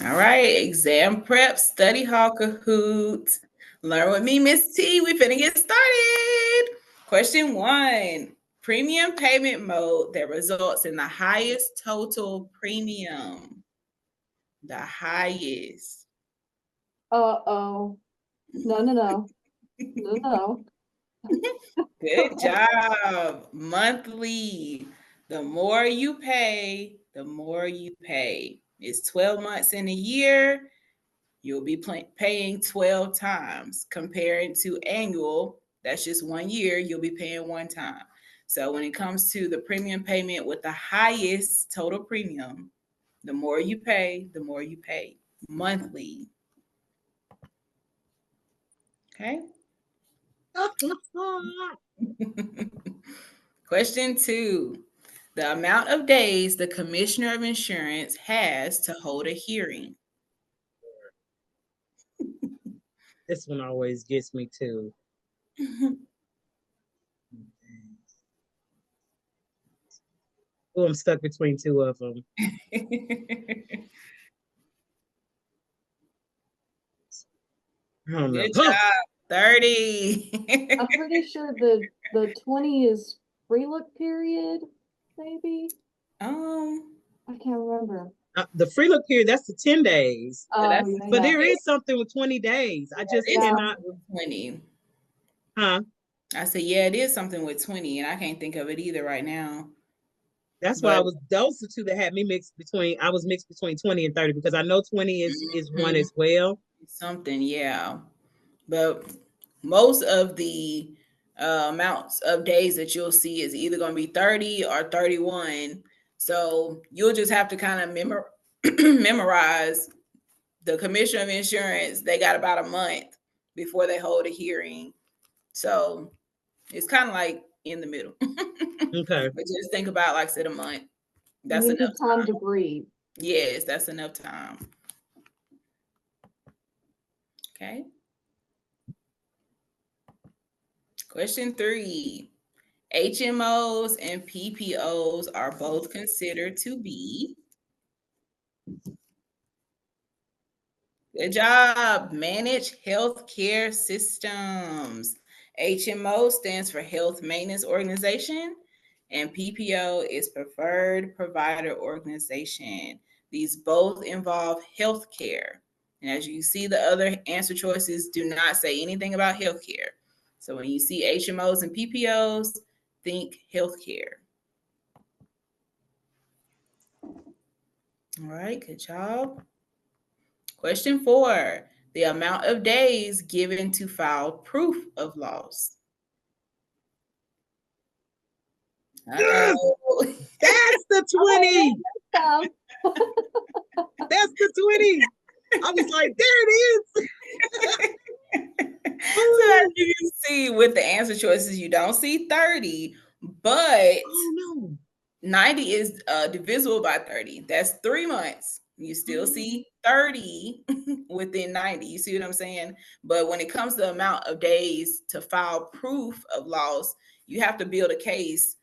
All right, exam prep, study hall, Kahoot. Learn with me, Miss T. We finna get started. Question one. Premium payment mode that results in the highest total premium. The highest. Uh-oh. No, no, no. No, no. Good job. Monthly. The more you pay, the more you pay. It's 12 months in a year. You'll be paying 12 times. Comparing to annual, that's just 1 year, you'll be paying one time. So when it comes to the premium payment with the highest total premium, the more you pay, the more you pay monthly. Okay. Question two. The amount of days the commissioner of insurance has to hold a hearing. This one always gets me too. Oh, I'm stuck between two of them. I don't know. Good job. 30. I'm pretty sure the 20 is free look period, maybe. um, I can't remember. The free look period, that's the 10 days. Oh, that's yeah, But yeah. there is something with 20 days. I just it's Yeah. cannot. something with 20. Huh? I said, yeah, it is something with 20, and I can't think of it either right now. That's why I But was those the two that had me mixed between. I was mixed between 20 and 30 because I know 20 is one mhm, as well. something, yeah. But most of the amounts of days that you'll see is either going to be 30 or 31. So you'll just have to kind of memorize the commissioner of insurance. They got about a month before they hold a hearing. So it's kind of like in the middle. Okay. But just think about, like I said, a month. That's You enough need time time. to breathe. Yes, that's enough time. Okay. Question three. HMOs and PPOs are both considered to be, good job, managed healthcare systems. HMO stands for Health Maintenance Organization, and PPO is Preferred Provider Organization. These both involve healthcare. And as you see, the other answer choices do not say anything about healthcare. So when you see HMOs and PPOs, think healthcare. All right, good job. Question four. The amount of days given to file proof of loss. Yes, Uh-oh. that's the Oh, 20. time. That's the 20. I was like, there it is. So as Oh, you can see with the answer choices, you don't see 30, but oh no. 90 is divisible by 30. That's 3 months. You still Oh, see 30 within 90. You see what I'm saying? But when it comes to the amount of days to file proof of loss, you have to build a case.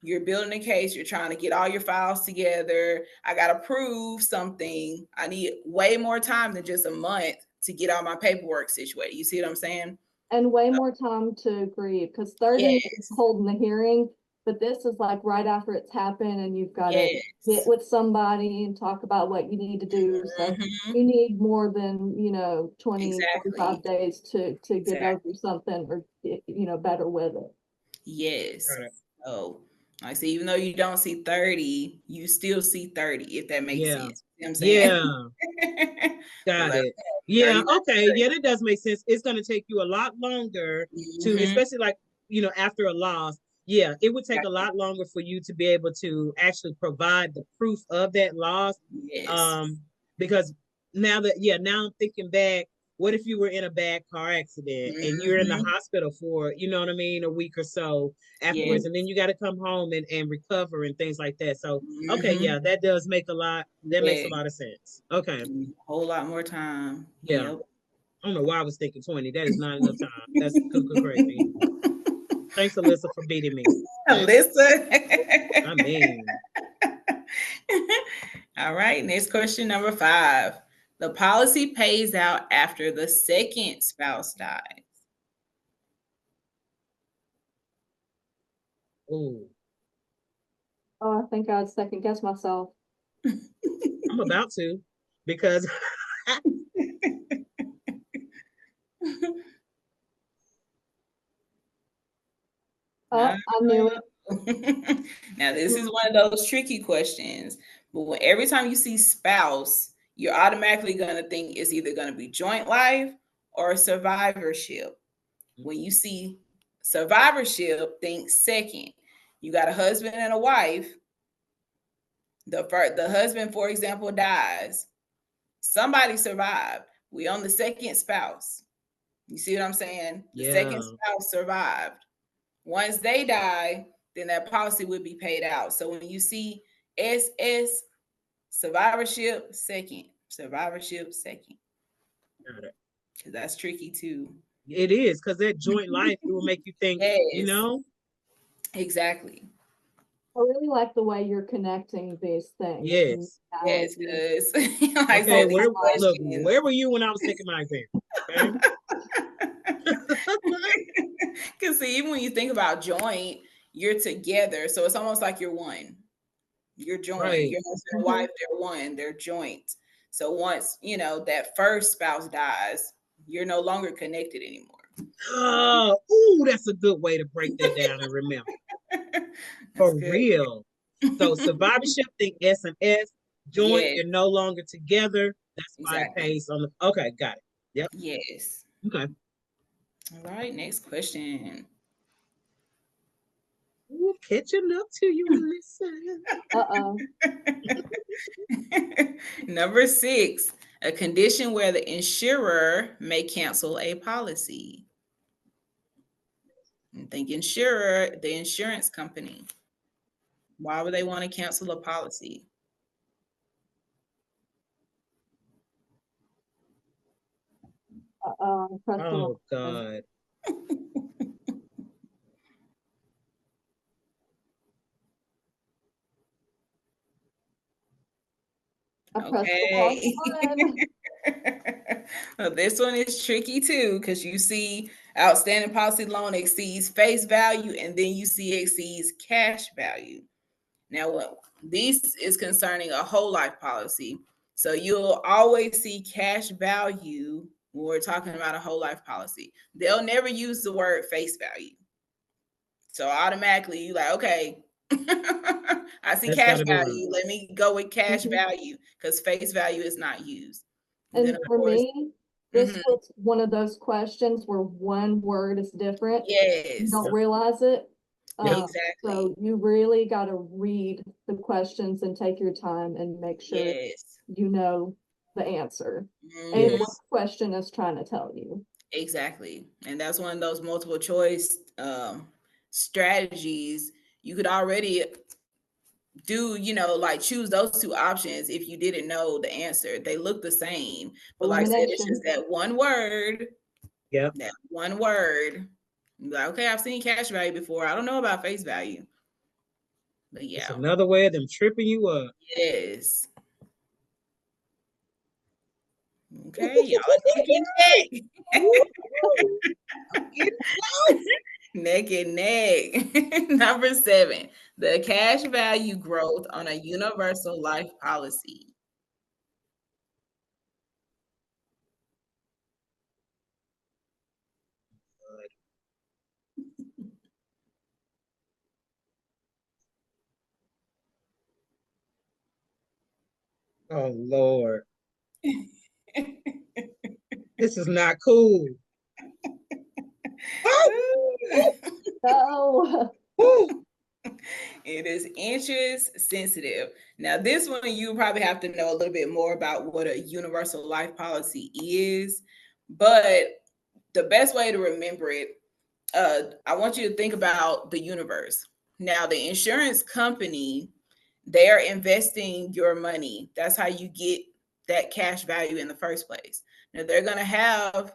You're building a case, you're trying to get all your files together. I got to prove something. I need way more time than just a month to get all my paperwork situated. You see what I'm saying? And way more time to grieve because 30 is Yes. holding the hearing, but this is like right after it's happened and you've got to get Yes. with somebody and talk about what you need to do. So you Hmm. need more than, 20, Exactly. 45 days to get over Exactly. something or get, better with it. Yes. got it. So, like I say, even though you don't see 30, you still see 30, if that makes Yeah. sense. You know what I'm saying? Yeah. It's Got like, it. okay, Yeah. 30 Okay. Yeah, that does make sense. It's going to take you a lot longer to, Mm-hmm. especially like, after a loss. Yeah, it would take a lot longer for you to be able to actually provide the proof of that loss. Yes. Um, because now I'm thinking back, what if you were in a bad car accident and you're in the Mm-hmm. hospital for, you know what I mean, a week or so afterwards, Yes. and then you got to come home and recover and things like that. So, okay, Mm-hmm. yeah, that makes a Yeah. lot of sense. Okay. A whole lot more time. Yeah. Yep. I don't know why I was thinking 20. That is not enough time. That's cuckoo crazy. Thanks, Alyssa, for beating me. Next. Alyssa. I mean, All right. Next question, number five. The policy pays out after the second spouse dies. Ooh, Oh, I think I'd second guess myself. I'm about to because Oh, I knew it. Now, this is one of those tricky questions, but every time you see spouse, you're automatically going to think it's either going to be joint life or survivorship. When you see survivorship, think second. You got a husband and a wife. The husband, for example, dies. Somebody survived. We on the second spouse. You see what I'm saying? The yeah. second spouse survived. Once they die, then that policy would be paid out. So when you see SS, survivorship second, survivorship second, Got it. because that's tricky too. It is because that joint life, it will make you think, Yes, exactly. I really like the way you're connecting these things. And yes. how Yes, you because like I Okay, said, these look, questions. where were you when I was taking my exam? Okay. Because see, even when you think about joint, you're together, so it's almost like you're one. You're joined. Right. Your husband and Mhm. wife, they're one. They're joint. So once that first spouse dies, you're no longer connected anymore. Oh, ooh, that's a good way to break that down and remember. That's For good. real. So survivorship, think S and S. Joint, Yes, you're no longer together. That's why it exactly. pays on the. Okay, got it. Yep. Yes. Okay. All right, next question. Ooh, catching up to you, Melissa. Uh-oh. Number 6, a condition where the insurer may cancel a policy. Think insurer, the insurance company. Why would they want to cancel a policy? Uh-oh. Press the wrong Oh button. God. I pressed the wrong Okay. one. Well, this one is tricky too because you see outstanding policy loan exceeds face value and then you see exceeds cash value. Now, what this is concerning a whole life policy. So you'll always see cash value when we're talking about a whole life policy. They'll never use the word face value. So automatically you like, okay, I see That's cash gotta be wrong. value. Let me go with cash Mhm. value because face value is not used. And then And of for course, me, this mhm, was one of those questions where one word is different. You yes, don't Yep. realize it. Yep. exactly. So you really got to read the questions and take your time and make sure Yes. you know the answer and Hmm. what Yes. the question is trying to tell you. Exactly. And that's one of those multiple choice strategies. You could already do, like choose those two options if you didn't know the answer. They look the same. But like I said, it's just Elimination. that one word, Yep. that one word. Like, okay, I've seen cash value before. I don't know about face value. But It's yeah. another way of them tripping you up. Yes. Okay, y'all are neck and neck. I'm getting close. Neck and neck. Number 7, the cash value growth on a universal life policy. Oh Lord. This is not cool. Oh, oh, No. oh. It is interest sensitive. Now, this one you probably have to know a little bit more about what a universal life policy is, but the best way to remember it, I want you to think about the universe. Now, the insurance company, they're investing your money. That's how you get that cash value in the first place. Now, they're going to have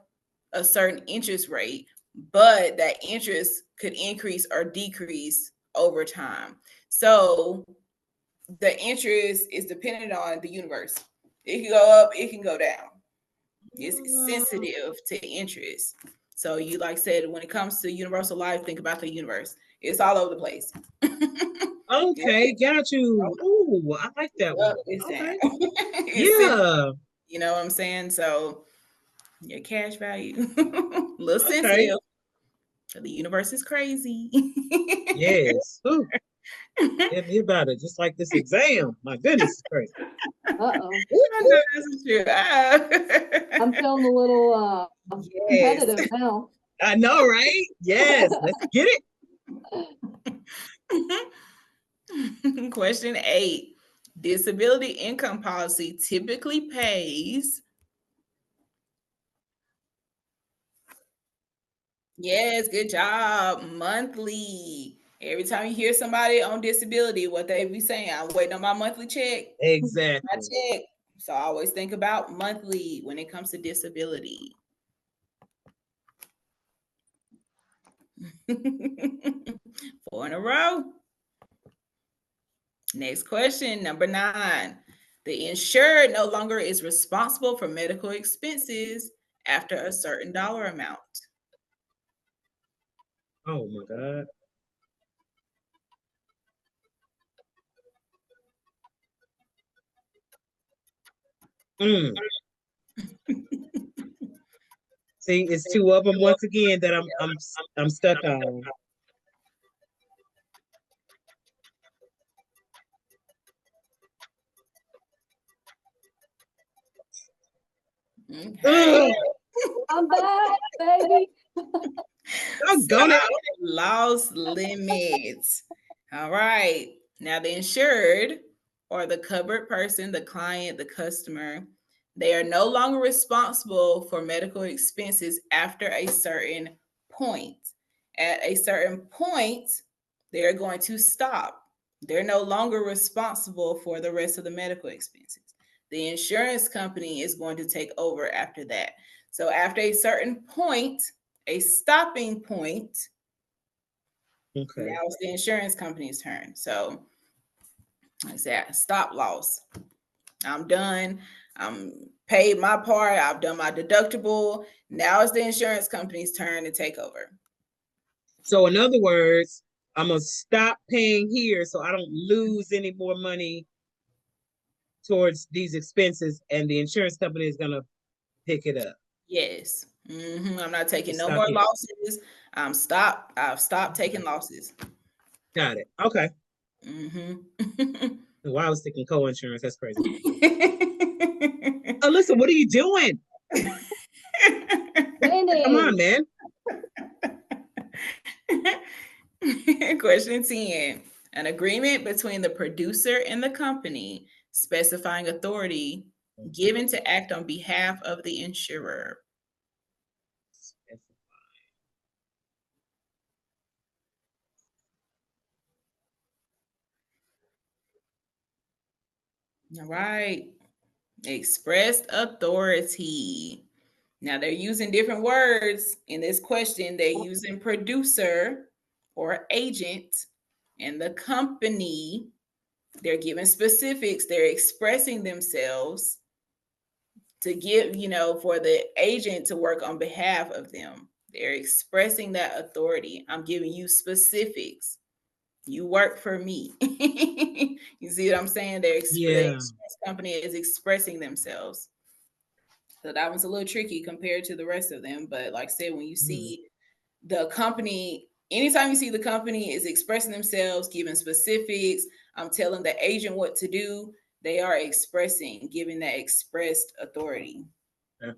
a certain interest rate, but that interest could increase or decrease over time. So the interest is dependent on the universe. It can go up, it can go down. It's Uh, sensitive to interest. So you like said, when it comes to universal life, think about the universe. It's all over the place. okay, got you. Ooh, I like that Up, one. it's down. Okay. It's sensitive, Yeah. you know what I'm saying? So your cash value, a little Okay. sensitive. The universe is crazy. Yes. Ooh, tell me about it. Just like this exam. My goodness, it's crazy. Uh-oh. I know that's true. I'm feeling a little Yes. competitive now. I know, right? Yes. Let's get it. Question 8. Disability income policy typically pays. Yes, good job. Monthly. Every time you hear somebody on disability, what they be saying, I'm waiting on my monthly check. My Exactly. check. So I always think about monthly when it comes to disability. 4 in a row. Next question, number 9. The insured no longer is responsible for medical expenses after a certain dollar amount. Oh my God. Mm. See, it's two of them once again that I'm stuck on. Okay. Ugh, I'm back, baby. doggone it. Stop loss limits. All right. Now, the insured or the covered person, the client, the customer, they are no longer responsible for medical expenses after a certain point. At a certain point, they're going to stop. They're no longer responsible for the rest of the medical expenses. The insurance company is going to take over after that. So, after a certain point, a stopping point, Okay. now it's the insurance company's turn. So, like I said, stop loss. I'm done. I'm paid my part. I've done my deductible. Now it's the insurance company's turn to take over. So in other words, I'm gonna stop paying here so I don't lose any more money towards these expenses, and the insurance company is gonna pick it up. Yes. I'm not taking Just no stop more here. losses. I've stopped taking losses. Got it. Okay. hmm Well, I was thinking co-insurance. That's crazy. Alyssa, what are you doing? Come on, Winning. man. Question 10. An agreement between the producer and the company specifying authority given to act on behalf of the insurer. All right. Expressed authority. Now they're using different words in this question. They're using producer or agent, and the company, they're giving specifics. They're expressing themselves to give, for the agent to work on behalf of them. They're expressing that authority. I'm giving you specifics. You work for me. You see what I'm saying? The Yeah. insurance company is expressing themselves. So that one's a little tricky compared to the rest of them. But like I said, when you Mm. see the company, anytime you see the company is expressing themselves, giving specifics, I'm telling the agent what to do, they are expressing, giving that expressed authority. Yeah.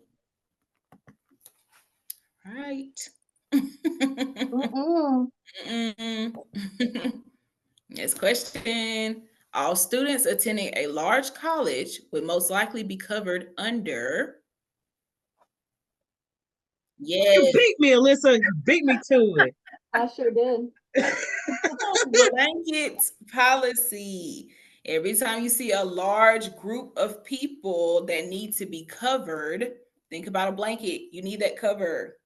Right. Mm-mm. Next question. All students attending a large college would most likely be covered under. You Yes. beat me, Alyssa. You beat me to it. I sure did. Blanket policy. Every time you see a large group of people that need to be covered, think about a blanket. You need that cover.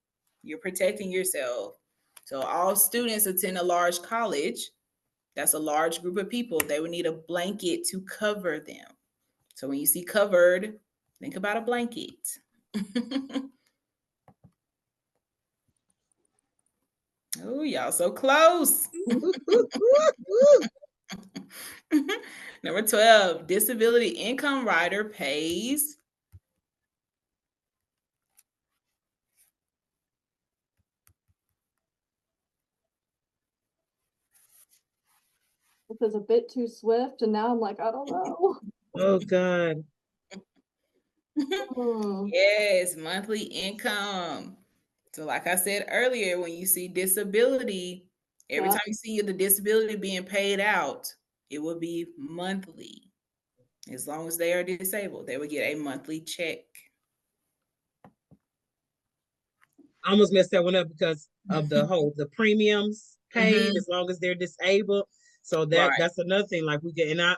You're protecting yourself. So all students attend a large college. That's a large group of people. They would need a blanket to cover them. So when you see covered, think about a blanket. Oh, y'all so close. Number 12, disability income rider pays. This is a bit too swift, and now I'm like, I don't know. Oh God. Yes, monthly income. So, like I said earlier, when you see disability, every Yeah. time you see the disability being paid out, it will be monthly. As long as they are disabled, they will get a monthly check. I almost messed that one up because of the premiums paid Hmm. as long as they're disabled. So Right, that's another thing. Like we get and I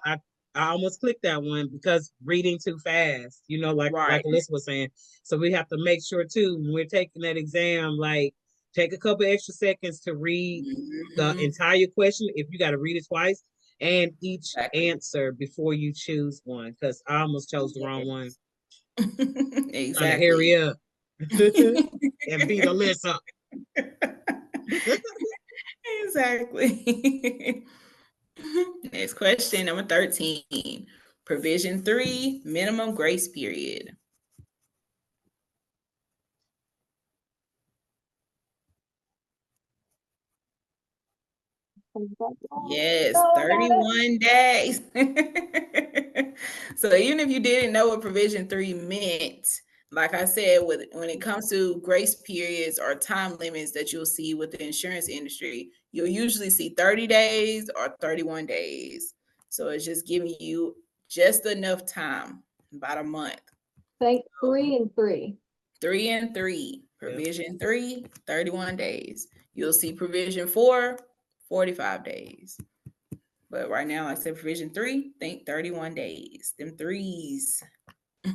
almost clicked that one because reading too fast, like right. Alyssa was saying. So we have to make sure too when we're taking that exam, like take a couple extra seconds to read the Hmm. entire question if you got to read it twice and each Exactly. answer before you choose one. Because I almost chose the wrong one. Yes. Trying to Exactly. hurry up and beat Alyssa. Exactly. Next question, number 13. Provision 3, minimum grace period. Yes, No, I got it. 31 days. So even if you didn't know what provision 3 meant, like I said, when it comes to grace periods or time limits that you'll see with the insurance industry, you'll usually see 30 days or 31 days. So it's just giving you just enough time, about a month. Thank So 3 and 3. 3 and 3. Yeah. Provision 3, 31 days. You'll see provision 4, 45 days. But right now, like I said, provision 3, think 31 days. Them threes. All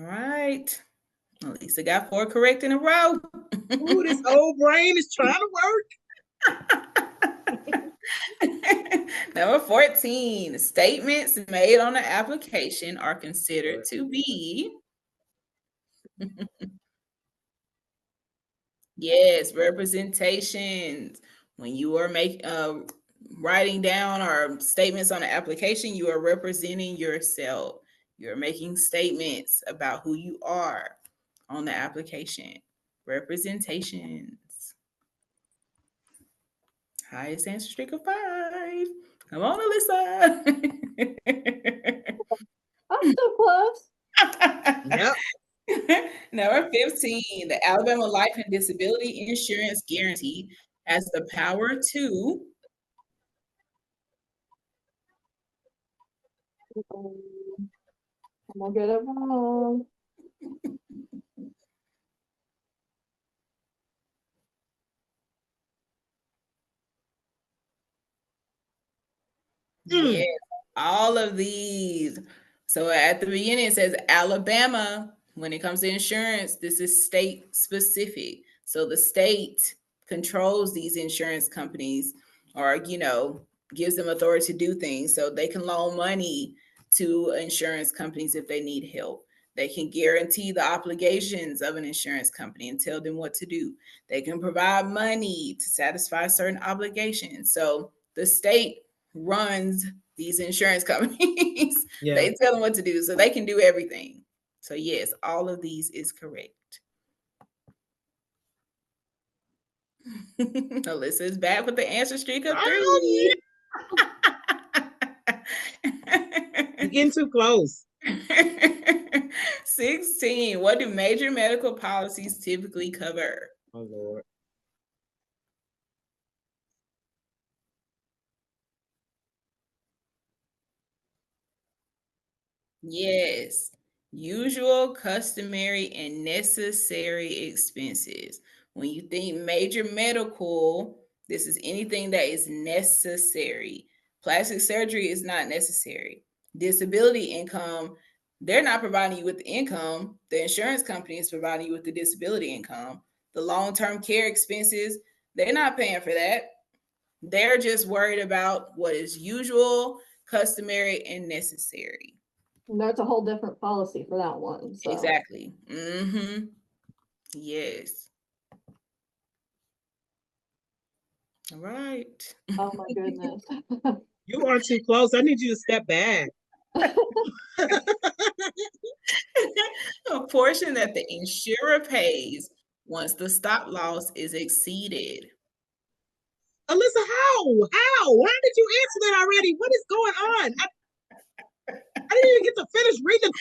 right. At least I got 4 correct in a row. Ooh, this old brain is trying to work. Number 14, statements made on the application are considered to be, yes, representations. When you are writing down or statements on the application, you are representing yourself. You're making statements about who you are on the application. Representations. Highest answer streak of 5. Come on, Alyssa. I'm so close. Yep. Number 15, the Alabama Life and Disability Insurance Guarantee has the power to, I'm gonna get it wrong. yes, Mm. all of these. So at the beginning, it says Alabama. When it comes to insurance, this is state specific. So the state controls these insurance companies or, gives them authority to do things. So they can loan money to insurance companies if they need help. They can guarantee the obligations of an insurance company and tell them what to do. They can provide money to satisfy certain obligations. So the state runs these insurance companies. Yeah. They tell them what to do, so they can do everything. So yes, all of these is correct. Alyssa is back with the answer streak of Oh, yeah. 3. You're getting too close. 16. What do major medical policies typically cover? Oh Lord. Yes. Usual, customary, and necessary expenses. When you think major medical, this is anything that is necessary. Plastic surgery is not necessary. Disability income, they're not providing you with the income. The insurance company is providing you with the disability income. The long term care expenses, they're not paying for that. They're just worried about what is usual, customary, and necessary. And that's a whole different policy for that one. So Exactly. Mm-hmm. Yes. All right. oh my goodness. You are too close. I need you to step back. A portion that the insurer pays once the stop loss is exceeded. Alyssa, how? How? Why did you answer that already? What is going on? I didn't even get to finish reading.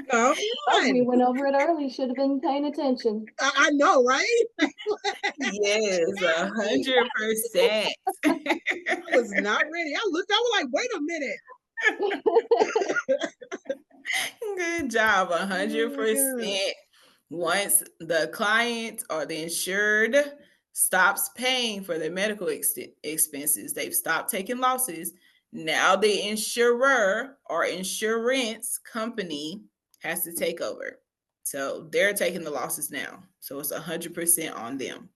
Come Oh, we on. went over it early. Should have been paying attention. I know, right? Yes, 100%. I was not ready. I looked, I was like, wait a minute. Good job, Oh my God. 100%. Once the client or the insured stops paying for their medical expenses, they've stopped taking losses. Now the insurer or insurance company has to take over. So they're taking the losses now. So it's 100% on them.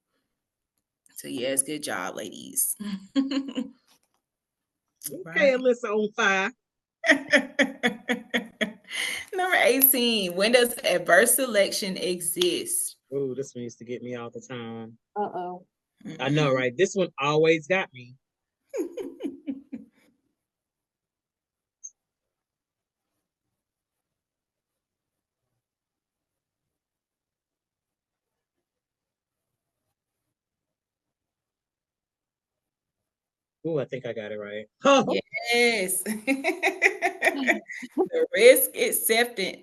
So yes, good job, ladies. Okay, Right. Alyssa on fire. Number 18. When does adverse selection exist? Oh, this one used to get me all the time. Uh-oh. I know, right? This one always got me. Oh, I think I got it right. Oh, Yes. The risk accepted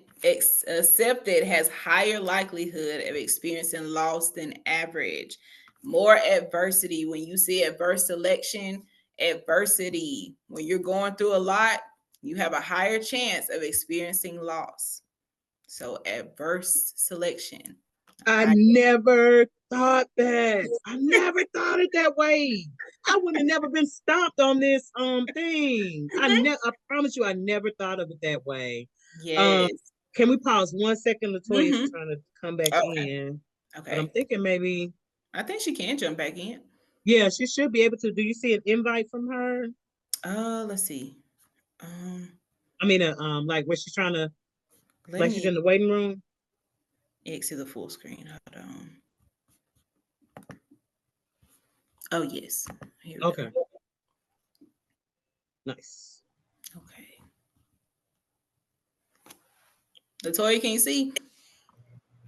has higher likelihood of experiencing loss than average. More adversity. When you see adverse selection, adversity. When you're going through a lot, you have a higher chance of experiencing loss. So adverse selection. I Hi. never thought that. I never thought it that way. I would have never been stopped on this thing. I promise you I never thought of it that way. Um Yes. can we pause 1 second? Latoya's Hmm. trying to come back Okay. in. But I'm Okay. thinking maybe, I think she can jump back in. yeah, she should be able to. Do you see an invite from her? Let's see. Um, I mean, like when she's trying to, Let like she's me in the waiting room. exit the full screen. Hold on. Oh yes. Here we go. Okay, nice. Okay. Latoya, can you see?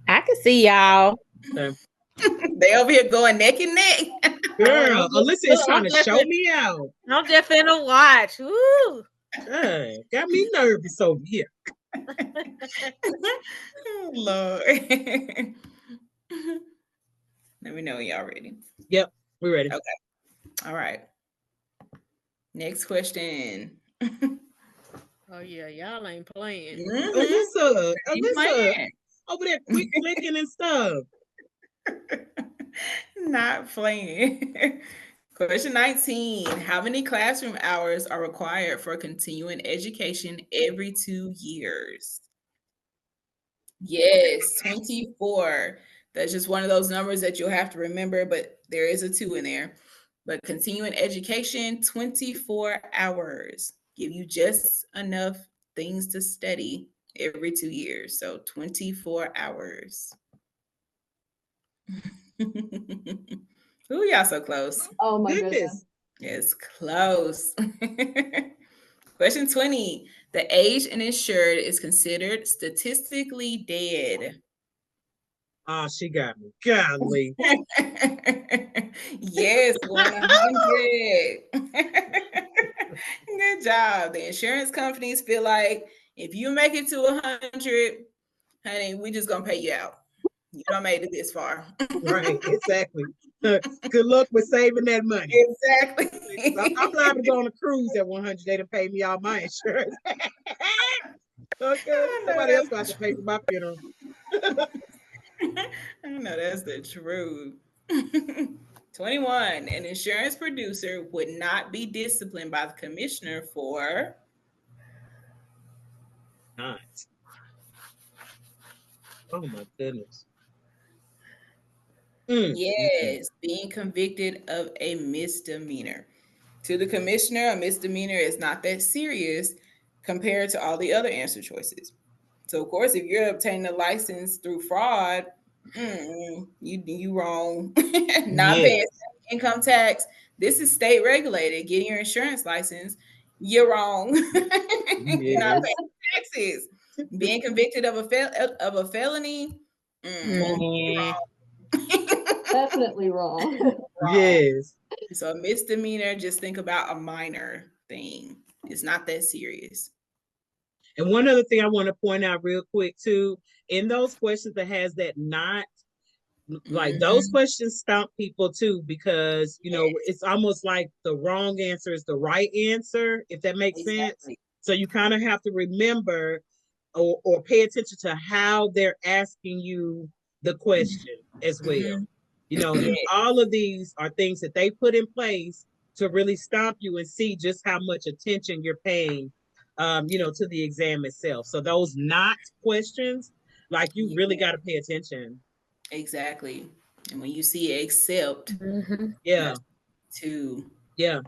I can see y'all. Okay. They over here going neck and neck. Girl, I'm just, Alyssa is look, trying to show me out. I'm just finna watch. Woo! Got me nervous over here. Oh, Lord. Let me know when y'all ready. Yep, we're ready. Okay. All right. Next question. Oh yeah, y'all ain't playing. Alyssa, Ain't Alyssa, playing. over there quick clicking and stuff. Not playing. Question 19. How many classroom hours are required for continuing education every 2 years? Yes, 24. That's just one of those numbers that you'll have to remember, but there is a 2 in there. But continuing education, 24 hours. Give you just enough things to study every 2 years. So 24 hours. Ooh, y'all so close. Oh my goodness. Goodness. It's close. Question 20. The age and insured is considered statistically dead. Ah, she got me. Golly. Yes, 100. Good job. The insurance companies feel like if you make it to 100, honey, we just gonna pay you out. You don't made it this far. Right, exactly. Good luck with saving that money. Exactly. I'm liable to go on a cruise at 100. They done pay me all my insurance. Okay, I know somebody else got to pay for my funeral. I know that's the truth. 21. An insurance producer would not be disciplined by the commissioner for Not. Oh my goodness. Mm. yes, being convicted of a misdemeanor. To the commissioner, a misdemeanor is not that serious compared to all the other answer choices. So, of course, if you're obtaining a license through fraud, you wrong. Not paying Yes. income tax. This is state regulated. Getting your insurance license, you're wrong. You're not Yes. paying taxes. Being convicted of a felony, Man. Definitely wrong. wrong. Yes. So a misdemeanor, just think about a minor thing. It's not that serious. And one other thing I want to point out real quick too, in those questions that has that not, like those Hmm. questions stump people too, because Yes, it's almost like the wrong answer is the right answer, if that makes sense. exactly. So you kind of have to remember or pay attention to how they're asking you the question as well. Hmm. And Yeah, all of these are things that they put in place to really stomp you and see just how much attention you're paying, to the exam itself. So those not questions, like you really yeah, got to pay attention. exactly. And when you see accept, Mm-hmm. Yeah, that's two. yeah.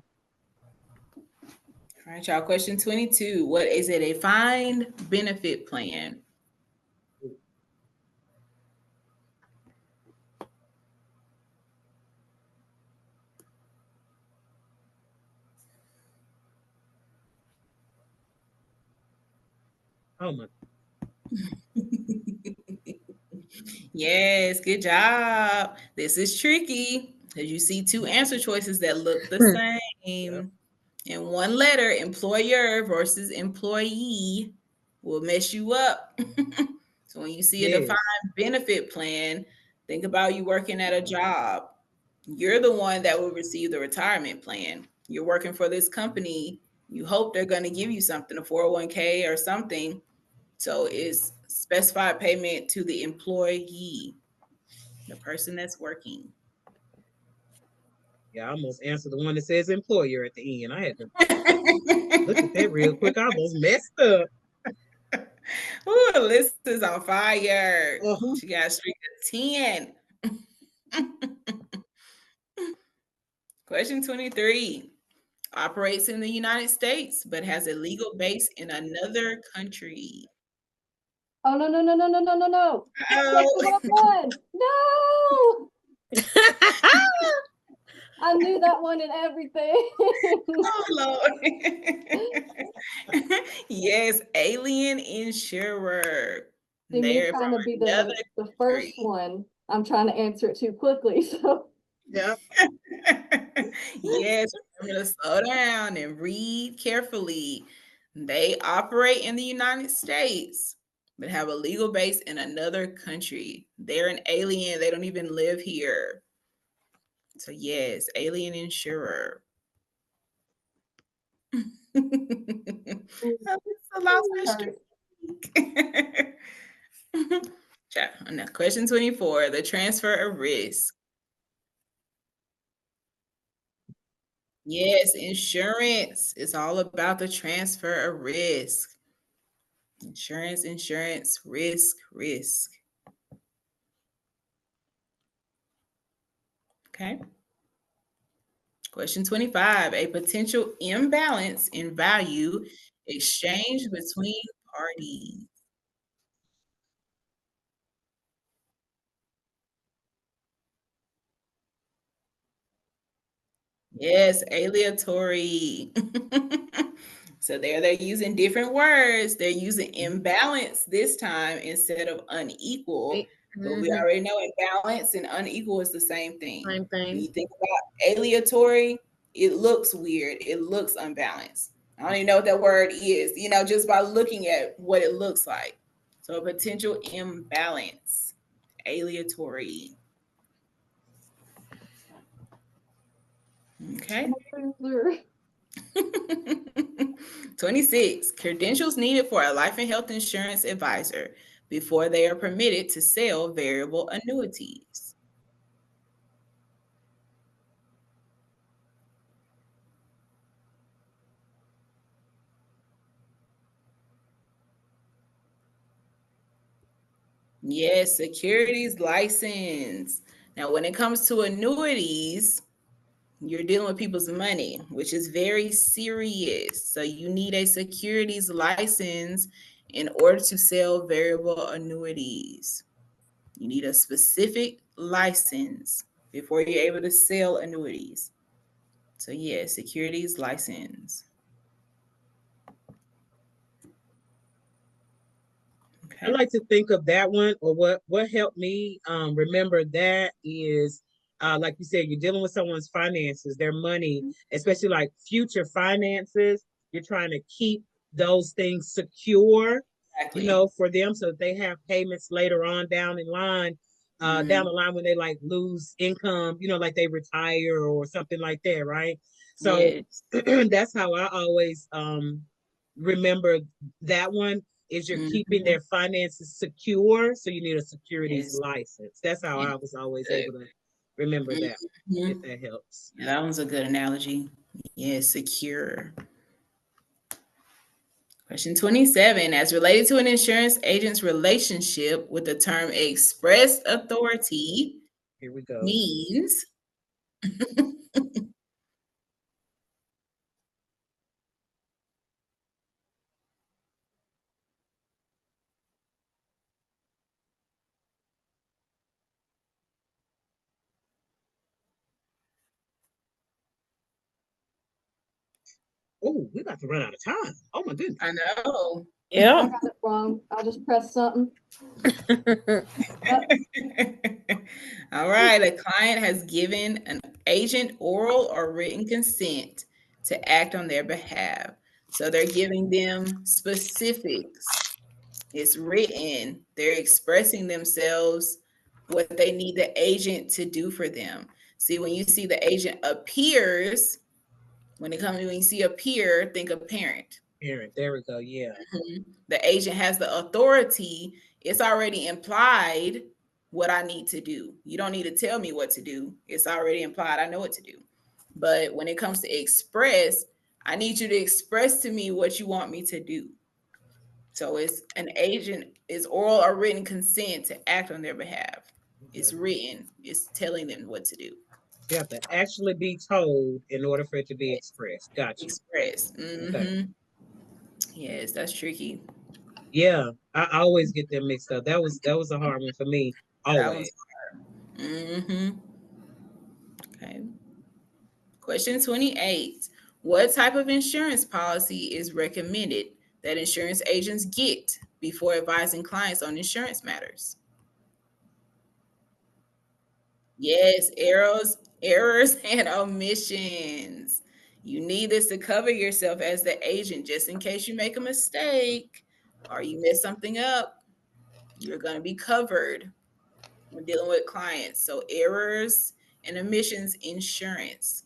All right, y'all. Question 22. What is it? A find benefit plan? Oh my. Yes, good job. This is tricky because you see two answer choices that look the Yep. same. And one letter, employer versus employee, will mess you up. So when you see a defined Yes. benefit plan, think about you working at a job. You're the one that will receive the retirement plan. You're working for this company. You hope they're going to give you something, a 401k or something. So it's specified payment to the employee, the person that's working. Yeah, I almost answered the one that says employer at the end. I had to look at that real quick. I almost messed up. Ooh, Alyssa's on fire. Uh-huh. She got a streak of 10. Question 23. Operates in the United States, but has a legal base in another country. Oh no, no, no, no, no, no, no, no. That's the Oh, wrong one. No. I knew that one and everything. oh Lord. Yes, alien insurer. See me They're trying to be from another the country. first one. I'm trying to answer it too quickly. So Yep. Yes, remember to slow down and read carefully. They operate in the United States, but have a legal base in another country. They're an alien. They don't even live here. So yes, alien insurer. Oh, it's a lost my hurt. streak. Now, question 24, the transfer of risk. Yes, insurance is all about the transfer of risk. Insurance, risk. Okay. Question 25, a potential imbalance in value exchange between parties. Yes, aleatory. So there they're using different words. They're using imbalance this time instead of unequal. But we Mm-hmm. already know imbalance and unequal is the same thing. Same When thing. you think about aleatory, it looks weird. It looks unbalanced. I don't even know what that word is, just by looking at what it looks like. So a potential imbalance, aleatory. Okay. Loser. 26. Credentials needed for a life and health insurance advisor before they are permitted to sell variable annuities. Yes, securities license. Now, when it comes to annuities, You're dealing with people's money, which is very serious. So you need a securities license in order to sell variable annuities. You need a specific license before you're able to sell annuities. So yeah, securities license. I Okay. like to think of that one, or what helped me remember that is like you said, you're dealing with someone's finances, their money, especially like future finances. You're trying to keep those things secure, Exactly. for them so that they have payments later on down Mm, the line when they like lose income, like they retire or something like that, right? So yes. that's how I always remember that one is you're keeping Mhm. their finances secure, so you need a securities Yes. license. That's how Yes. I was always Good. able to remember that, if Mhm. that helps. Yeah, that one's a good analogy. Yes, secure. Question 27. As related to an insurance agent's relationship with the term express authority Here we go. means Oh, we're about to run out of time. Oh my I goodness. know. I Yep. got it wrong. I just pressed something. Yep. All right. A client has given an agent oral or written consent to act on their behalf. So they're giving them specifics. It's written. They're expressing themselves, what they need the agent to do for them. See, when you see the agent appears, when you see appear, think of parent. Aaron, there we go. Yeah. The agent has the authority. It's already implied what I need to do. You don't need to tell me what to do. It's already implied. I know what to do. But when it comes to express, I need you to express to me what you want me to do. So it's an agent is oral or written consent to act on their behalf. It's Okay. written. It's telling them what to do. You have to actually be told in order for it to be expressed. Got you. Express. Okay. Yes, that's tricky. Yeah, I always get them mixed up. That was a hard one for me. That one's Always. mm-hmm. Okay. Question 28. What type of insurance policy is recommended that insurance agents get before advising clients on insurance matters? Yes, errors and omissions. You need this to cover yourself as the agent just in case you make a mistake or you mess something up. You're going to be covered when dealing with clients. So, errors and omissions insurance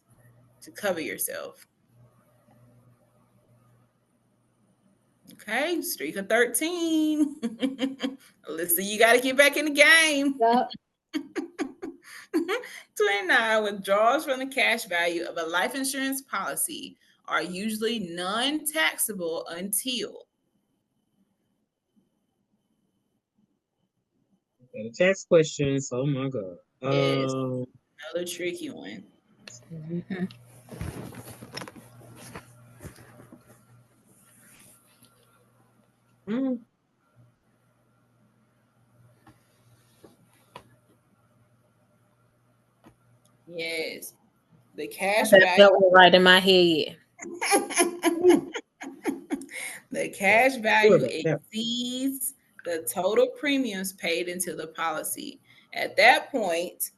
to cover yourself. Okay, streak of 13. Listen, you got to get back in the game. Yep. 29. Withdrawals from the cash value of a life insurance policy are usually non taxable until. Okay, the tax questions. Oh my God. Yes, another tricky one. mm, Yes, the I cash got value. that one right in my head. ooh, The cash sure value about that. exceeds the total premiums paid into the policy. At that point,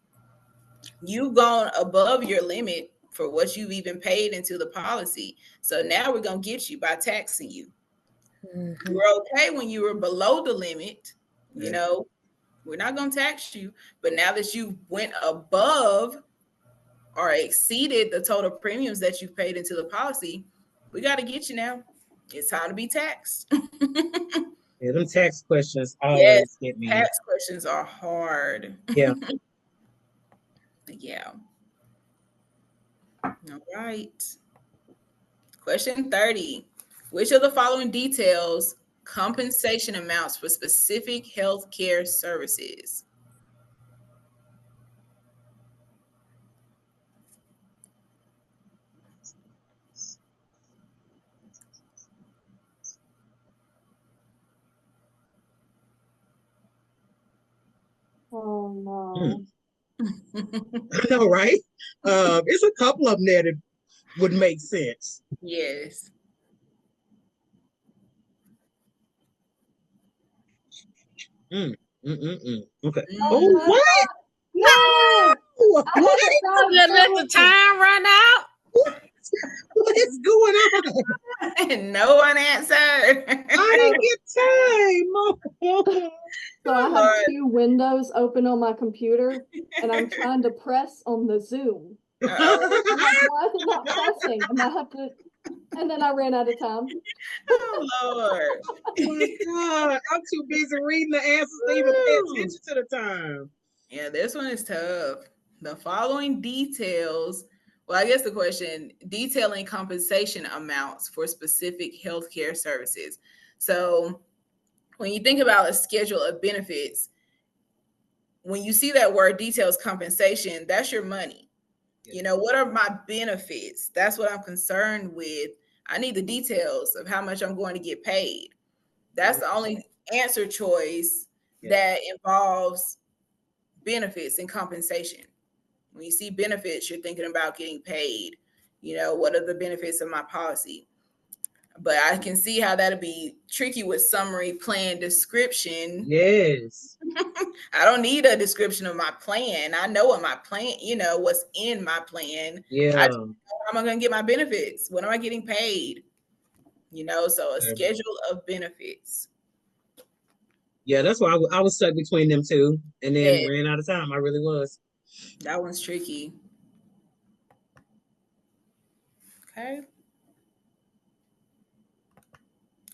you've gone above your limit for what you've even paid into the policy. So now we're going to get you by taxing you. You Mhm. were okay when you were below the limit, you Okay. know, we're not going to tax you. But now that you went above or exceeded the total premiums that you've paid into the policy, we got to get you now. It's time to be taxed. Yeah, them tax questions Yes, always get me. tax questions are hard. Yeah. Yeah. All right. Question 30. Which of the following details compensation amounts for specific health care services? No. I know, right? It's a couple of them there that would make sense. Yes. Mm, Okay. Oh, Mm. what? No! What? I had to dive Just let the through. time run out. What is going on? No one answered. I didn't get time. So I Oh, have Lord. 2 windows open on my computer, and I'm trying to press on the Zoom. Uh-oh. I'm like, why is it not pressing? And I have to, and then I ran out of time. Oh, Lord. Oh my God. I'm too busy reading the answers to even pay Woo. attention to the time. Yeah, this one is tough. The following details, well, I guess the question detailing compensation amounts for specific healthcare services. So when you think about a schedule of benefits, when you see that word details compensation, that's your money. You know, what are my benefits? That's what I'm concerned with. I need the details of how much I'm going to get paid. That's the only answer choice that involves benefits and compensation. When you see benefits, you're thinking about getting paid. You know, what are the benefits of my policy? But I can see how that'll be tricky with summary plan description. Yes. I don't need a description of my plan. I know what my plan, what's in my plan. I Yeah. just know how am I going to get my benefits? When am I getting paid? So a schedule of benefits. Yeah, that's why I was stuck between them two and then Yeah, ran out of time. I really was. that one's tricky. Okay.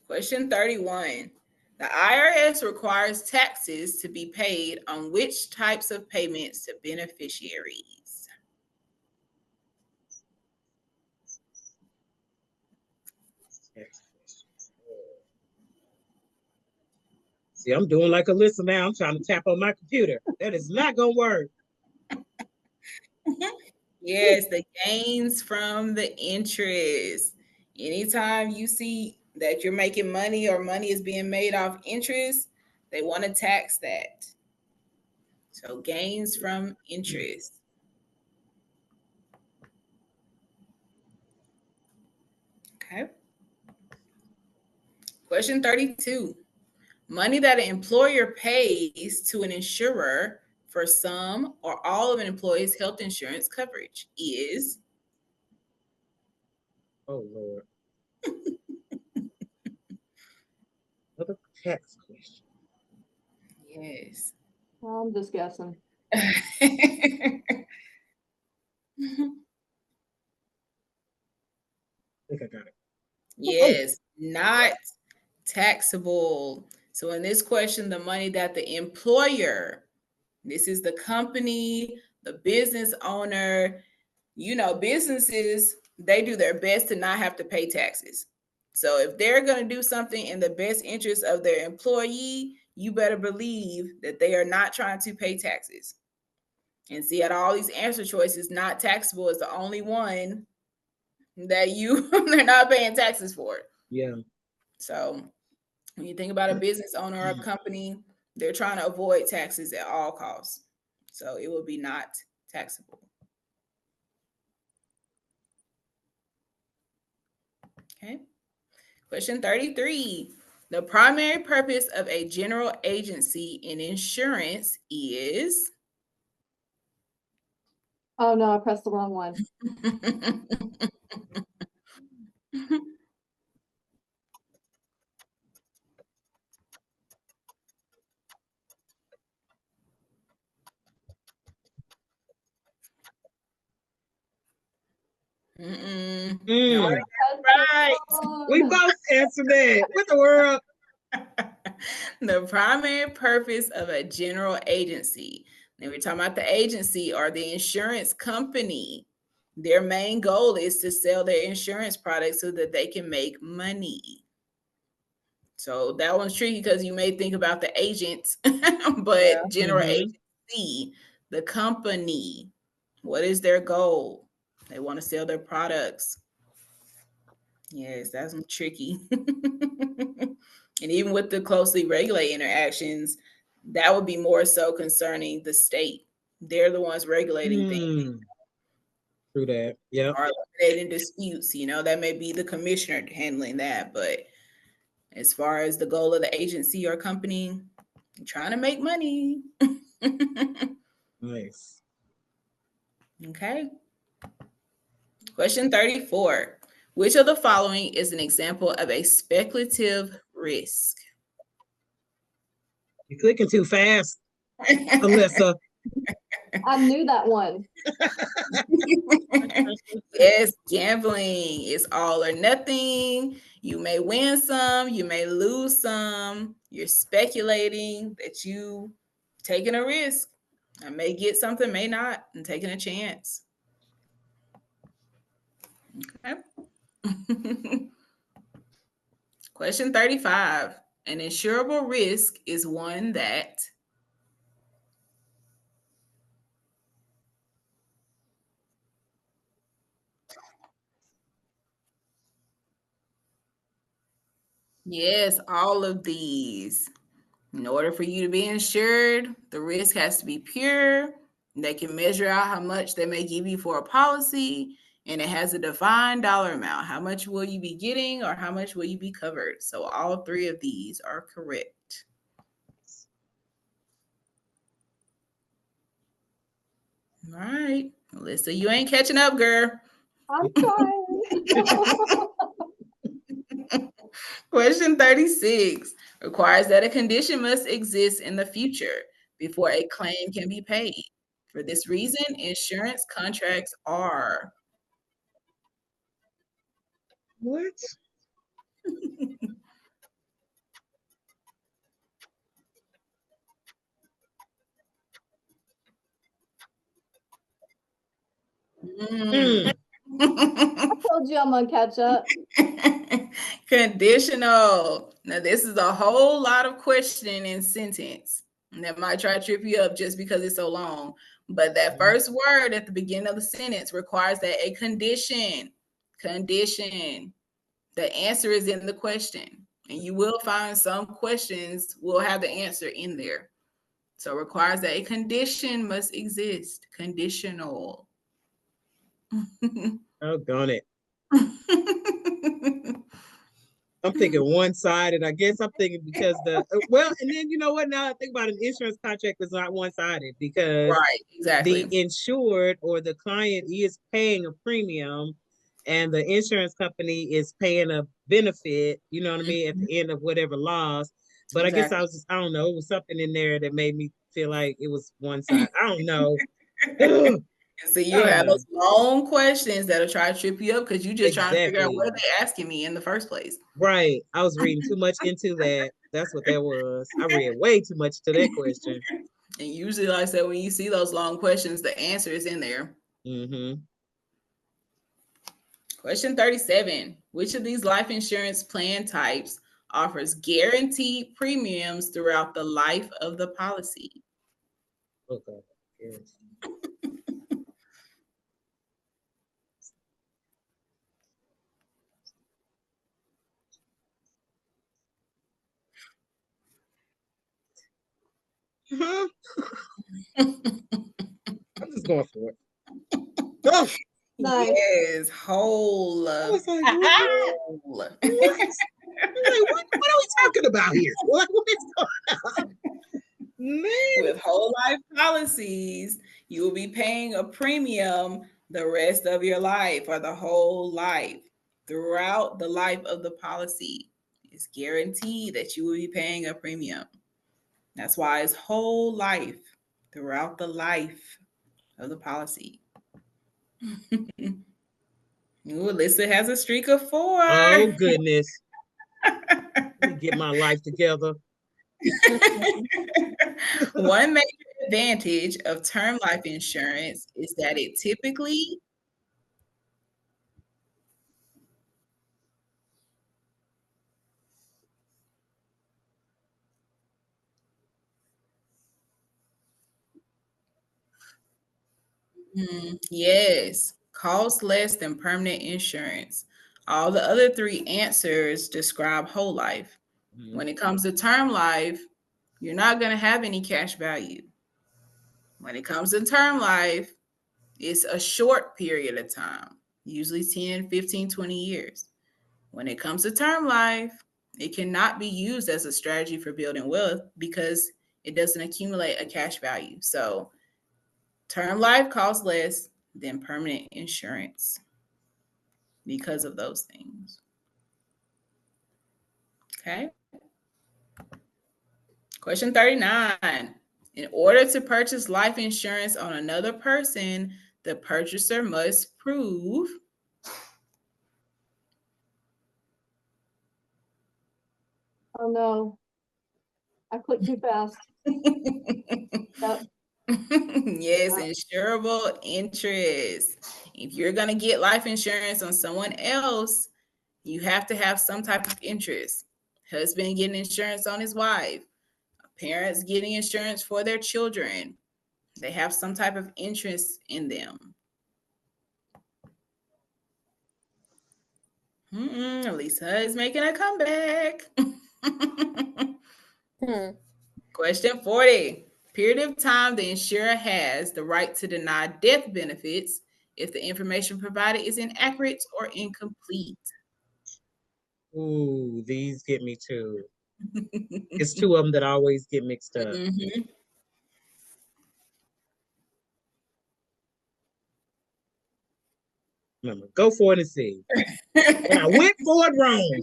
Question 31. The IRS requires taxes to be paid on which types of payments to beneficiaries? See, I'm doing like Alyssa now. I'm trying to tap on my computer. That is not gonna work. Yes, the gains from the interest. Anytime you see that you're making money or money is being made off interest, they want to tax that. So gains from interest. Okay. Question 32. Money that an employer pays to an insurer for some or all of an employee's health insurance coverage is. Oh Lord. Another tax question. Yes. I'm just guessing. I think I got it. Oh, Yes, not taxable. So in this question, the money that the employer, this is the company, the business owner, businesses, they do their best to not have to pay taxes. So if they're going to do something in the best interest of their employee, you better believe that they are not trying to pay taxes. And see, out of all these answer choices, not taxable is the only one that they're not paying taxes for. yeah. So when you think about a business owner or a company, they're trying to avoid taxes at all costs. So it will be not taxable. Okay. Question 33. The primary purpose of a general agency in insurance is. Oh no, I pressed the wrong one. No, Mm. right. We both answered that. What the world? The primary purpose of a general agency. Then we're talking about the agency or the insurance company. Their main goal is to sell their insurance products so that they can make money. So that one's tricky because you may think about the agent, but general agency, the company, what is their goal? They want to sell their products. Yes, that's tricky. And even with the closely regulated interactions, that would be more so concerning the state. They're the ones regulating things Mm, true that. Yep. or eliminating disputes. That may be the commissioner handling that, but as far as the goal of the agency or company, trying to make money. Nice. Okay. Question 34. Which of the following is an example of a speculative risk? You're clicking too fast, Alyssa. I knew that one. Yes, gambling is all or nothing. You may win some, you may lose some. You're speculating that you taking a risk. I may get something, may not, and taking a chance. Okay. Question 35. An insurable risk is one that yes, all of these. In order for you to be insured, the risk has to be pure. They can measure out how much they may give you for a policy, and it has a defined dollar amount. How much will you be getting, or how much will you be covered? So, all three of these are correct. All right, Alyssa, you ain't catching up, girl. I'm trying. Question 36 requires that a condition must exist in the future before a claim can be paid. For this reason, insurance contracts are. What? Mm. I told you I'm gonna catch up. Conditional. Now, this is a whole lot of questioning in sentence. And that might try to trip you up just because it's so long. But that first word at the beginning of the sentence requires that a condition. The answer is in the question. And you will find some questions will have the answer in there. So it requires that a condition must exist. Conditional. Oh, darn it. I'm thinking one-sided. I guess I'm thinking because and then you know what? Now I think about an insurance contract is not one-sided because Right, exactly. the insured or the client is paying a premium and the insurance company is paying a benefit, you know what I mean, at the end of whatever loss. But I guess Exactly. I don't know, it was something in there that made me feel like it was one side. I don't know. Ugh, And so you'll have God, those long questions that'll try to trip you up because you just trying to figure out exactly. what they're asking me in the first place. Right. I was reading too much into that. That's what that was. I read way too much to that question. And usually, like I said, when you see those long questions, the answer is in there. Mm-hmm. Question 37. Which of these life insurance plan types offers guaranteed premiums throughout the life of the policy? Okay. Yes. Uh-huh. I'm just going for it. Oh, Nice. Yes, whole. I was like, what? Whole. I'm like, what are we talking about here? What is going on? Man. With whole life policies, you will be paying a premium the rest of your life or the whole life. Throughout the life of the policy, it's guaranteed that you will be paying a premium. That's why it's whole life, throughout the life of the policy. Ooh, Alyssa has a streak of 4. Oh, goodness. Let me get my life together. One major advantage of term life insurance is that it typically. Yes, costs less than permanent insurance. All the other three answers describe whole life. Mhm. When it comes to term life, you're not going to have any cash value. When it comes to term life, it's a short period of time, usually 10, 15, 20 years. When it comes to term life, it cannot be used as a strategy for building wealth because it doesn't accumulate a cash value. So, term life costs less than permanent insurance because of those things. Okay. Question 39. In order to purchase life insurance on another person, the purchaser must prove. Oh no, I clicked too fast. Yep. Yes, insurable interest. If you're going to get life insurance on someone else, you have to have some type of interest. Husband getting insurance on his wife, parents getting insurance for their children. They have some type of interest in them. Lisa is making a comeback. Question 40. Period of time the insurer has the right to deny death benefits if the information provided is inaccurate or incomplete. Ooh, these get me too. It's two of them that always get mixed up. Mhm. Remember, go for it and see. And I went for it wrong.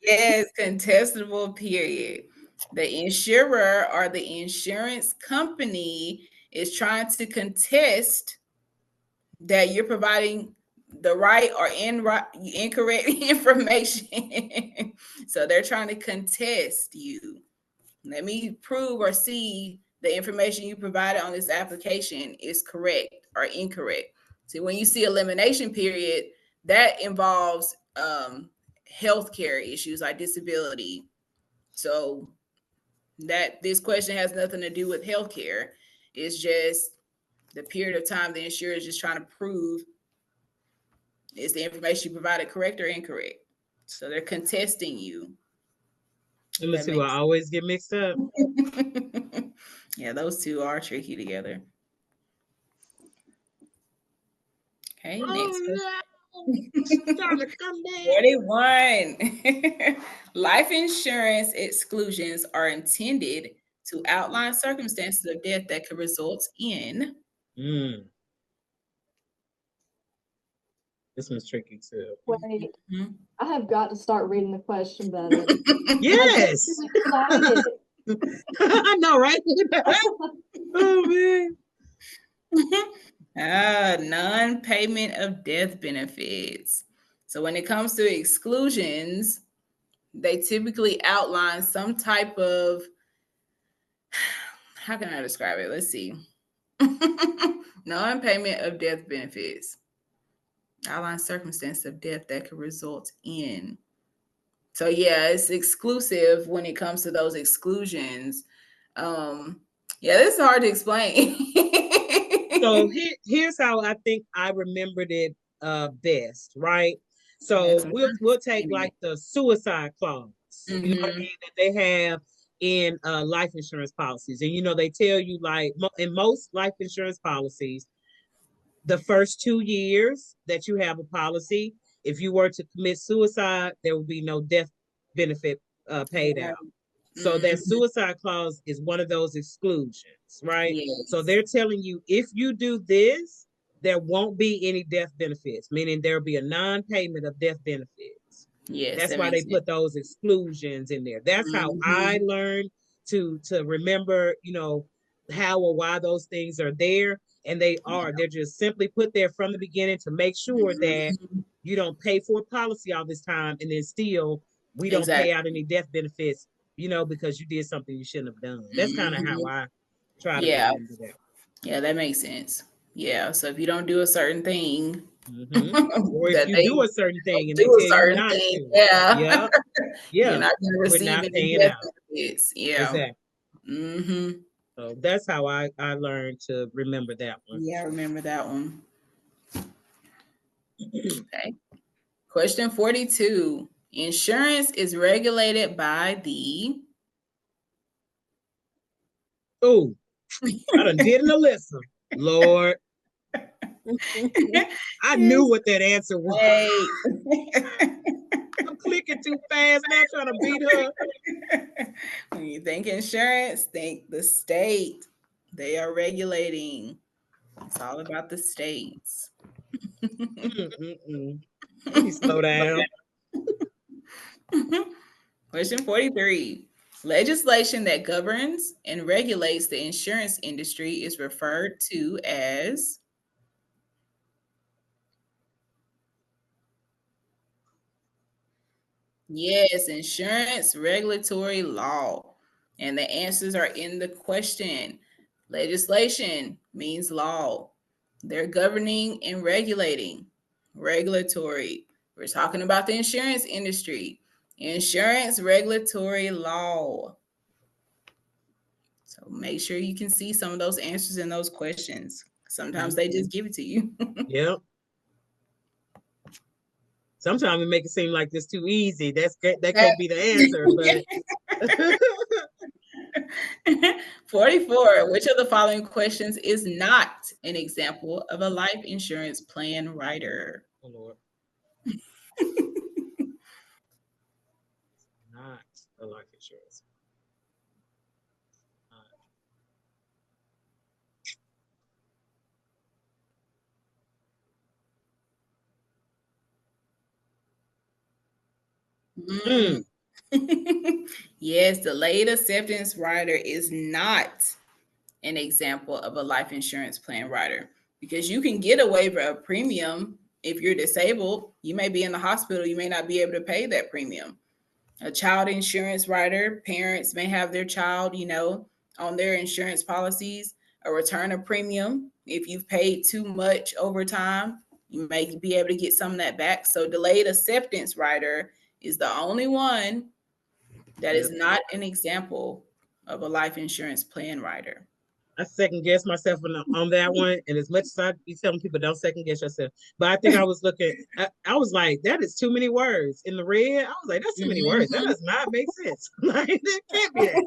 Yes, contestable period. The insurer or the insurance company is trying to contest that you're providing the right or incorrect information. So they're trying to contest you. Let me prove or see the information you provided on this application is correct or incorrect. See, when you see elimination period, that involves healthcare issues like disability. So that this question has nothing to do with healthcare. It's just the period of time the insurer is just trying to prove is the information you provided correct or incorrect. So they're contesting you. Let me see who I always get mixed up. Yeah, those two are tricky together. Okay, next No. 41. Life insurance exclusions are intended to outline circumstances of death that could result in. This one's tricky too. Wait, Mhm. I have got to start reading the question better. Yes. I get too excited. I know, right? Oh man. Non-payment of death benefits. So when it comes to exclusions, they typically outline some type of, how can I describe it? Let's see. Non-payment of death benefits. Outline circumstance of death that could result in. So yeah, it's exclusive when it comes to those exclusions. Yeah, this is hard to explain. So here's how I think I remembered it best, right? That's So what we'll I'm take saying. like the suicide clause, you know what I Mhm. mean, that they have in life insurance policies. And you know, they tell you like in most life insurance policies, the first 2 years that you have a policy, if you were to commit suicide, there will be no death benefit paid out. So that Mhm. suicide clause is one of those exclusions, right? So Yes. they're telling you if you do this, there won't be any death benefits, meaning there'll be a non-payment of death benefits. Yes, That's that why they makes sense. put those exclusions in there. That's how I Mhm. learned to remember, you know, how or why those things are there. And they are. They're just simply put there from the beginning to make sure that Mhm. you don't pay for a policy all this time and then still we don't pay out Exactly. any death benefits, you know, because you did something you shouldn't have done. That's kind of how Mhm. I try to Yeah. remember that. Yeah, that makes sense. Yeah. So if you don't do a certain thing, Or if that you they do a certain thing don't and they do a tell you certain not thing, to, yeah, yep, you're yeah, not going to we're receive not any paying death out. benefits. Yeah. Exactly. Hmm. So that's how I learned to remember that one. Yeah, I remember that one. Okay. Question 42. Insurance is regulated by the. Oh, I done did an Alyssa. Lord, I knew Yes. what that answer was. Hey. I'm clicking too fast now trying to beat her. When you think insurance, think the state. They are regulating. It's all about the states. Mm-mm-mm. Let me slow down. Question 43. Legislation that governs and regulates the insurance industry is referred to as. Yes, insurance regulatory law. And the answers are in the question. Legislation means law. They're governing and regulating. Regulatory. We're talking about the insurance industry. Insurance regulatory law. So make sure you can see some of those answers in those questions. Sometimes they just give it to you. Yep. Sometimes we make it seem like it's too easy. That can't be the answer, but 44. Which of the following questions is not an example of a life insurance plan writer? oh Lord, not a life insurance. Mm. Yes, delayed acceptance rider is not an example of a life insurance plan rider because you can get a waiver of premium if you're disabled. You may be in the hospital, you may not be able to pay that premium. A child insurance rider, parents may have their child, on their insurance policies, a return of premium. If you've paid too much over time, you may be able to get some of that back. So, delayed acceptance rider is the only one that is Yep. not an example of a life insurance plan rider. I second guess myself on that one, and as much as I be telling people don't second guess yourself, but I think I was looking. I was like, that is too many words in the red. I was like, that's too many words. That does not make sense. Like that can't be that.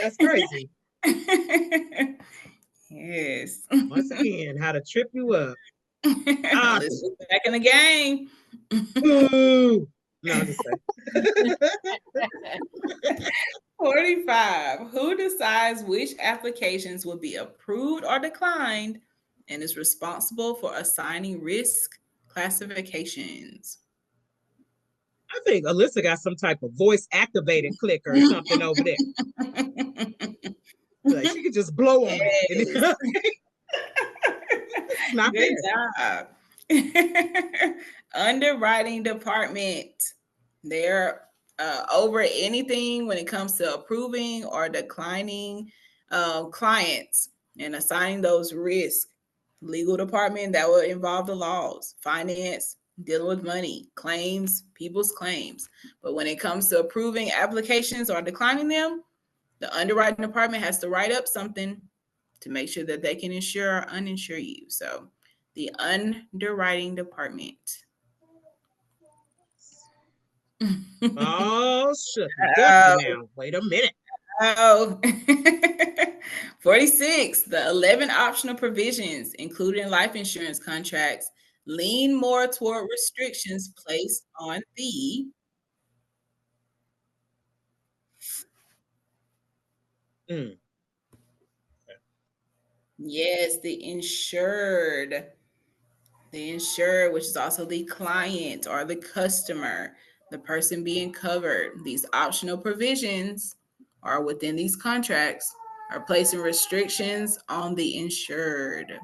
That's crazy. Yes. Once again, how to trip you up. Ah, Let's get back in the game. boo. No, I'm just saying. 45. Who decides which applications will be approved or declined and is responsible for assigning risk classifications? I think Alyssa got some type of voice activated clicker or something over there. Like she could just blow on it. And Yes. it's not Good fair. job. Underwriting department. They're over anything when it comes to approving or declining clients and assigning those risks. Legal department, that will involve the laws. Finance, dealing with money, claims, people's claims. But when it comes to approving applications or declining them, the underwriting department has to write up something to make sure that they can insure or uninsure you. So the underwriting department. Oh, shucky ducky now. Wait a minute. Oh. 46. The 11 optional provisions included in life insurance contracts lean more toward restrictions placed on the. Mm. Yes, the insured. The insured, which is also the client or the customer, the person being covered. These optional provisions are within these contracts are placing restrictions on the insured.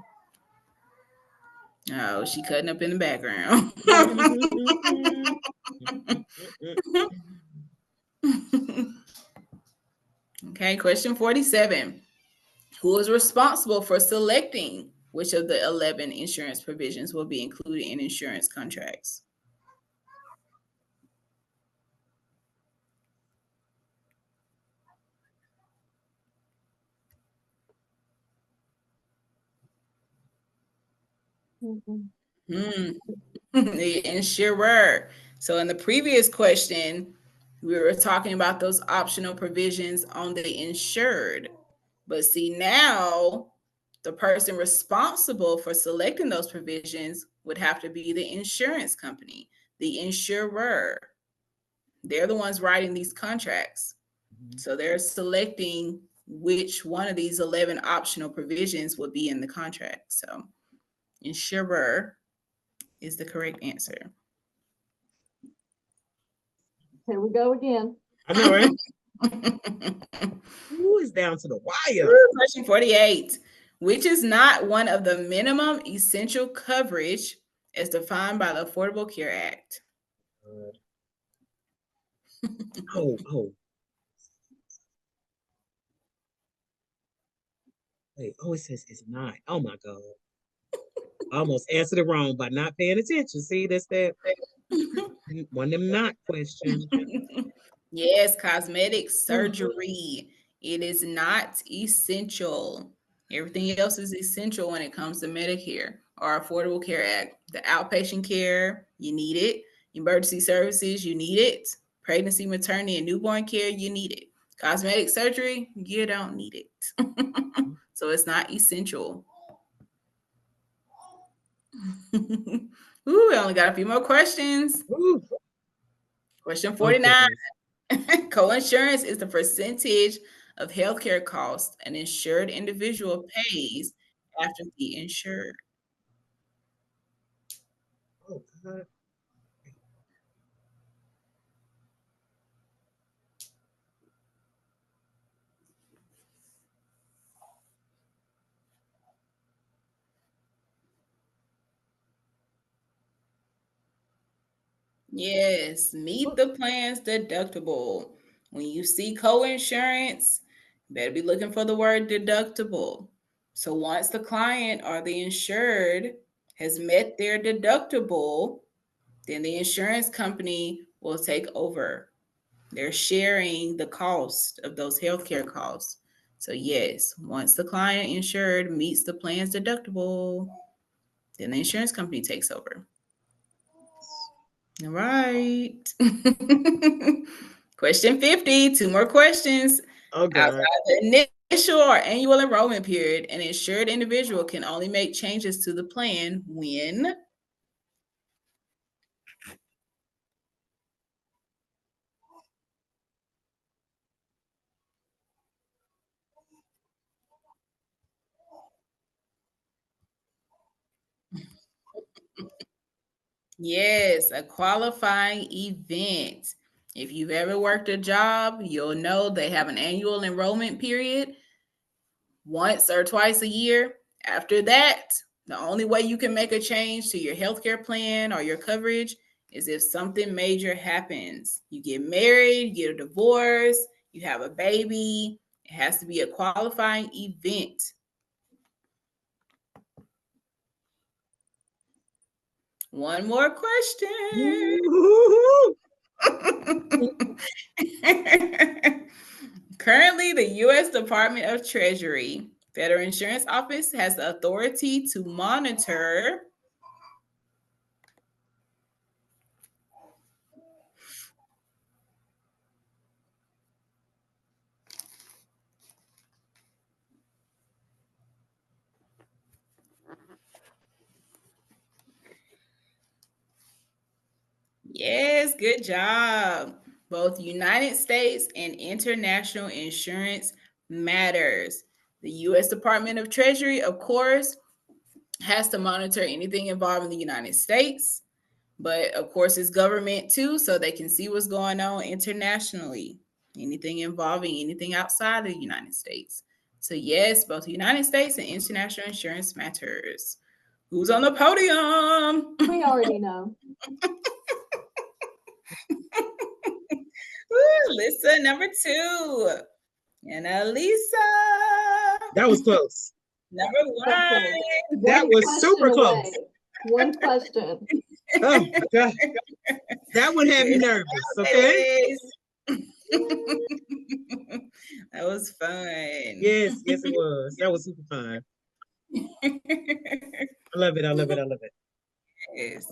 Oh, she cutting up in the background. Okay, question 47. Who is responsible for selecting which of the 11 insurance provisions will be included in insurance contracts? Hmm. The insurer. So in the previous question, We were talking about those optional provisions on the insured. But see, now the person responsible for selecting those provisions would have to be the insurance company, the insurer. They're the ones writing these contracts. So they're selecting which one of these 11 optional provisions would be in the contract. So, insurer is the correct answer. Here we go again. I know, right? Ooh, it's down to the wire. Question 48. Which is not one of the minimum essential coverage as defined by the Affordable Care Act? Oh. Wait, it says it's not. Oh my God. I almost answered it wrong by not paying attention. See, that's that one of them not questions. Yes, cosmetic surgery. It is not essential. Everything else is essential when it comes to Medicare or Affordable Care Act. The outpatient care, you need it. Emergency services, you need it. Pregnancy, maternity, and newborn care, you need it. Cosmetic surgery, you don't need it. So it's not essential. Ooh, we only got a few more questions. Ooh. Question Oh, 49. goodness. Co-insurance is the percentage of healthcare costs an insured individual pays after the insured. Oh, God. Yes, meet the plan's deductible. When you see co-insurance, you better be looking for the word deductible. So once the client or the insured has met their deductible, then the insurance company will take over. They're sharing the cost of those healthcare costs. So yes, once the client insured meets the plan's deductible, then the insurance company takes over. All right. Question 50, two more questions. Oh, God. Outside the initial or annual enrollment period, an insured individual can only make changes to the plan when. Yes, a qualifying event. If you've ever worked a job, you'll know they have an annual enrollment period once or twice a year. After that, the only way you can make a change to your healthcare plan or your coverage is if something major happens. You get married, you get a divorce, you have a baby. It has to be a qualifying event. One more question. Ooh. Currently, the U.S. Department of Treasury Federal Insurance Office has the authority to monitor Yes, good job. Both United States and international insurance matters. The U.S. Department of Treasury, of course, has to monitor anything involving the United States, but of course, it's government too, so they can see what's going on internationally, anything involving anything outside of the United States. So, yes, both the United States and international insurance matters. Who's on the podium? We already know. Ooh, Lisa, number 2. And Elisa, That was close. number Okay. 1. That One was question super away. close. One question. Oh, God. That would have you nervous, okay? That was fun. Yes, it was. That was super fun. I love it. Yes.